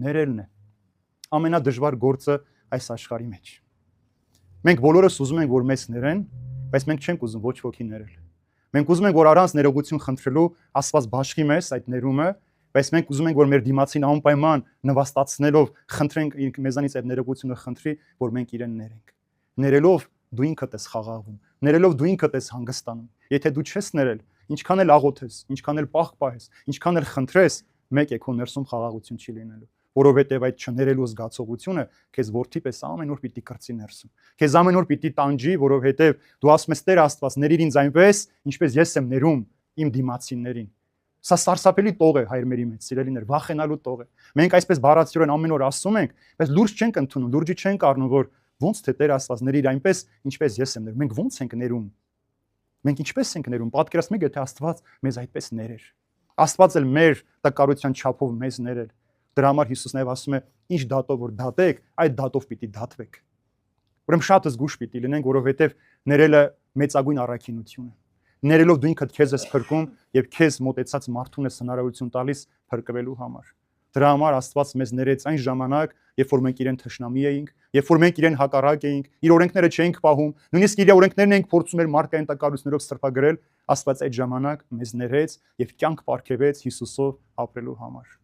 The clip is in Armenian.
ներելն է ամենադժվար գործը այս աշխարհի մեջ։ Մենք բոլորս ուզում ենք, որ մեզ ներեն, բայց մենք չենք ուզում ոչ ոքի ներել։ Մենք ուզում ենք, որ առանց ներողություն խնդրելու Աստված բաշխի մեզ այդ ներումը, բայց մենք ուզում ենք, որ մեր դիմացին անպայման նվաստացնելով խնդրենք մեզանից այդ ներողությունը խնդրի, որ մենք իրեն ներենք։ Ներելով դու ինքդ ես խաղաղվում, ներելով դու ինքդ ես հանգստանում։ Եթե դու չես ներել, ինչքան էլ աղոթես, ինչքան էլ պահես, ինչքան էլ խնդրես, մեկ է քո ներսում խաղաղություն չի լինելու, որովհետև այդ չներելու զգացողությունը քեզ որդի պես ամեն օր պիտի կրծի ներսում։ Քեզ ամեն օր պիտի տանջի, որովհետև դու ասում ես Տեր Աստված, ների ինձ այնպես, ինչպես ես եմ ներում իմ դիմացիներին։ Սա սարսափելի տող է հայրմերի մեջ, սիրելիներ, վախենալու տող է։ Մենք այսպես բառացիորեն ամեն օր ասում ենք, բայց լուրջ չենք ընդունում, լուրջի չենք առնում, որ ոնց թե Տեր Աստված ների այնպես, ինչպես ես եմ ներում։ Մենք ոնց ենք ներում։ Մենք ինչպես ենք ներում։ Պատկերացնեք, եթե Աստված մեզ այդպես ներեր։ Աստված էլ մեր տկարության չափով մեզ ներեր։ Դրա համար Հիսուսն նաև ասում է, ինչ դատով որ դատեք, այդ դատով պիտի դատվեք։ Ուրեմն շատ զգուշ պիտի լինենք, որովհետև ներելը մեծագույն առաքինություն է։ Ներելով դու ինքդ քեզ ես փրկում եւ քեզ մոտեցած մարդուն ես հնարավորություն տալիս փրկվելու համար։ Դրա համար Աստված մեզ ներեց այն ժամանակ, երբ որ մենք իրեն թշնամի էինք, երբ որ մենք իրեն հակառակ էինք, իր օրենքները չէինք պահում, նույնիսկ իր օրենքներն էինք փորձում մեր մարդկային տկարություններով սրբագրել, Աստված այդ ժամանակ մեզ ներեց եւ կյանք պարգևեց Հիսուսով ապրելու համար։